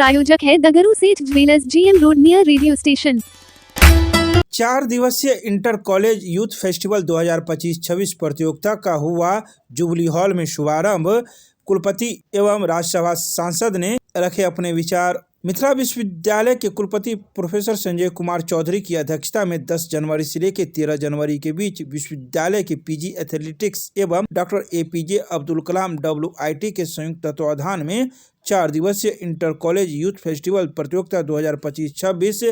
प्रायोजक है दगरू सेठ jewellers, GM road near radio station. 4 दिवसीय इंटर कॉलेज यूथ फेस्टिवल 2025-26 प्रतियोगिता का हुआ जुबली हॉल में शुभारंभ। कुलपति एवं राज्यसभा सांसद ने रखे अपने विचार। मिथिला विश्वविद्यालय के कुलपति प्रोफेसर संजय कुमार चौधरी की अध्यक्षता में 10 जनवरी से लेकर 13 जनवरी के बीच विश्वविद्यालय के पीजी एथलेटिक्स एवं doctor APJ Abdul Kalam WIT के संयुक्त तत्वाधान में 4 दिवसीय इंटर कॉलेज यूथ फेस्टिवल प्रतियोगिता 2025-26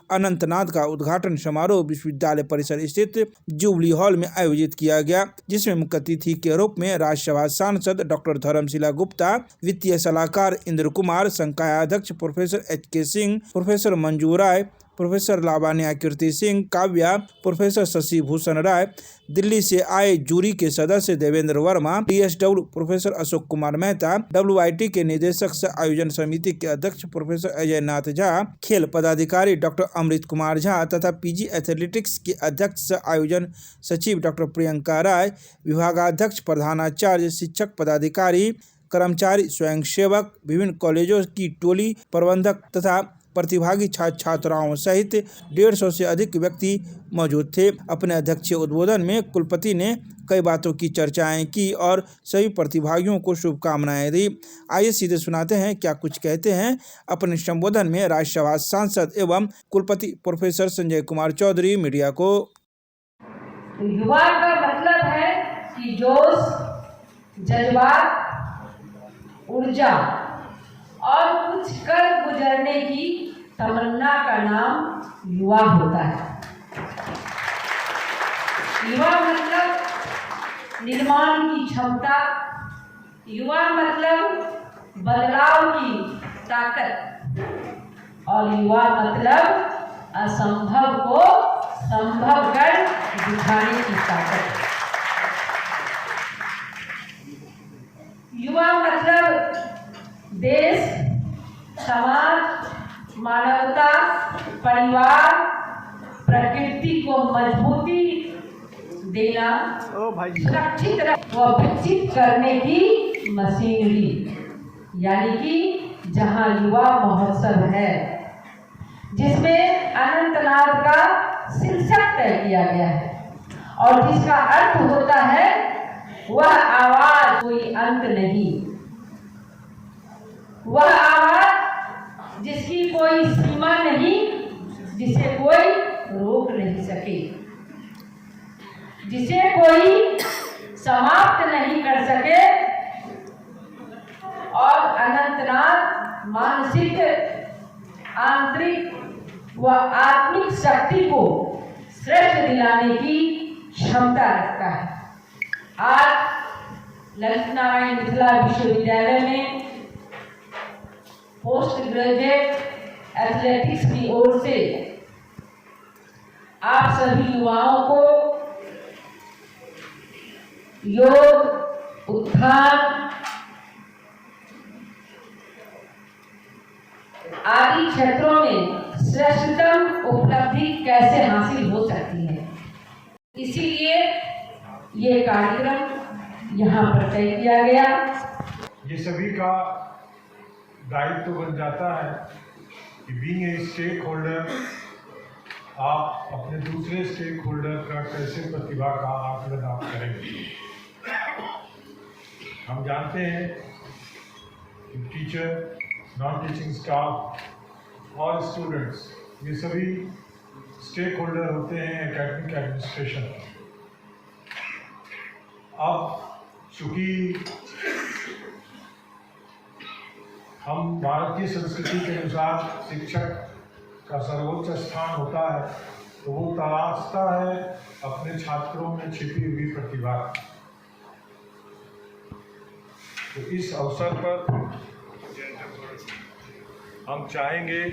अनंतनाग का उद्घाटन समारोह विश्वविद्यालय परिसर स्थित जुबली हॉल में आयोजित किया गया, जिसमें मुख्य अतिथि के रूप में राज्यसभा सांसद डॉक्टर धर्मशिला गुप्ता, वित्तीय सलाहकार इंद्र कुमार, संकाय अध्यक्ष professor HK Singh, professor Manju Rai, professor Lavanya Kirti Singh, Kavya, professor Shashi Bhushan Rai, Delhi से आए जूरी के सदस्य Devendra Verma, DSW professor Ashok Kumar Mehta, WIT के निदेशक सह आयोजन समिति के अध्यक्ष प्रोफेसर अजय नाथ झा, खेल पदाधिकारी डॉक्टर अमृत कुमार झा तथा पीजी एथलेटिक्स के अध्यक्ष सह आयोजन सचिव डॉक्टर प्रियंका राय, विभागाध्यक्ष, प्रधानाचार्य, शिक्षक, पदाधिकारी, कर्मचारी, स्वयंसेवक, विभिन्न कॉलेजों की टोली प्रबंधक तथा प्रतिभागी छात्र छात्राओं सहित 150 से अधिक व्यक्ति मौजूद थे। अपने अध्यक्षीय उद्बोधन में कुलपति ने कई बातों की चर्चाएं की और सभी प्रतिभागियों को शुभकामनाएं दी। आइए सीधे सुनाते हैं क्या कुछ कहते हैं अपने संबोधन में राज्यसभा सांसद एवं कुलपति प्रोफेसर संजय कुमार चौधरी मीडिया को। युवा का मतलब है कि जोश, जज्बात, ऊर्जा और कुछ कर गुजरने की तमन्ना का नाम युवा होता है। युवा मतलब निर्माण की क्षमता, युवा मतलब बदलाव की ताकत और युवा मतलब असंभव को संभव कर दिखाने की ताकत। युवा मतलब देश, समाज, मानवता, परिवार, प्रकृति को मजबूती देना, सुरक्षित व विकसित करने की मशीनरी, यानी कि जहां युवा महोत्सव है, जिसमें अनंतनाग का शीर्षक तय किया गया है और जिसका अर्थ होता है वह आवाज कोई अंत नहीं, वह आवाज जिसकी कोई सीमा नहीं, जिसे कोई रोक नहीं सके, जिसे कोई समाप्त नहीं कर सके। और अनंतनाग मानसिक, आंतरिक व आत्मिक शक्ति को श्रेष्ठ दिलाने की क्षमता रखता है। आज ललित नारायण मिथिला विश्वविद्यालय में पोस्ट ग्रेजुएट एथलेटिक्स की ओर से आप सभी युवाओं को योग, उत्थान आदि क्षेत्रों में श्रेष्ठतम उपलब्धि कैसे हासिल हो सकती है, इसीलिए ये कार्यक्रम यहाँ पर तय किया गया। ये सभी का दायित्व बन जाता है कि बीइंग ए स्टेक होल्डर आप अपने दूसरे स्टेक होल्डर का कैसे प्रतिभा का आकलन आप करेंगे। हम जानते हैं कि टीचर, नॉन टीचिंग स्टाफ और स्टूडेंट्स ये सभी स्टेक होल्डर होते हैं एकेडमिक एडमिनिस्ट्रेशन। अब चूँकि हम भारतीय संस्कृति के अनुसार शिक्षक का सर्वोच्च स्थान होता है, तो वो तलाशता है अपने छात्रों में छिपी हुई प्रतिभा। तो इस अवसर पर हम चाहेंगे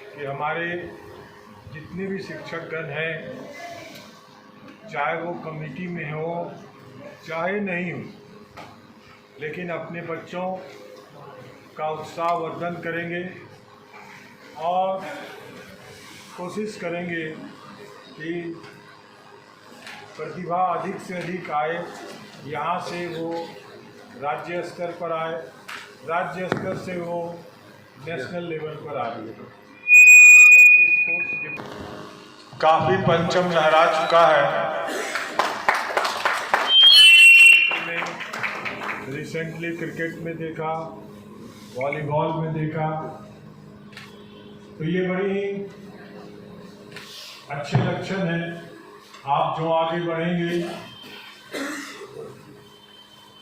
कि हमारे जितने भी शिक्षकगण हैं, चाहे वो कमेटी में हो चाहे नहीं हो, लेकिन अपने बच्चों का उत्साहवर्धन करेंगे और कोशिश करेंगे कि प्रतिभा अधिक से अधिक आए, यहाँ से वो राज्य स्तर पर आए राज्य स्तर से वो नेशनल लेवल पर आ रही है। काफ़ी पंचम लहरा चुका है। रिसेंटली क्रिकेट में देखा, वॉलीबॉल में देखा, तो ये बड़ी अच्छे लक्षण हैं। आप जो आगे बढ़ेंगे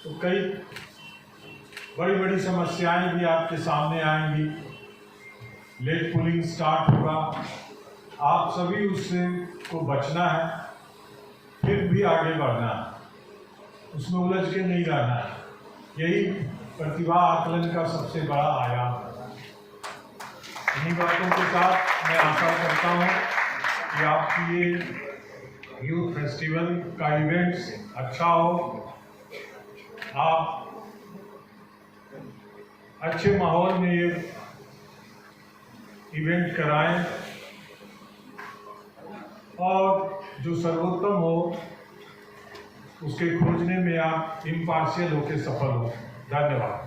तो कई बड़ी बड़ी समस्याएं भी आपके सामने आएंगी। लेट पुलिंग स्टार्ट होगा, आप सभी उससे को बचना है, फिर भी आगे बढ़ना है, उसमें उलझ के नहीं रहना है। यही प्रतिभा आकलन का सबसे बड़ा आयाम है। इन्हीं बातों के साथ मैं आशा करता हूँ कि आपकी ये यूथ फेस्टिवल का इवेंट्स अच्छा हो, आप अच्छे माहौल में ये इवेंट कराएं और जो सर्वोत्तम हो उसके खोजने में आप इम्पार्शियल होकर सफल हो। धन्यवाद।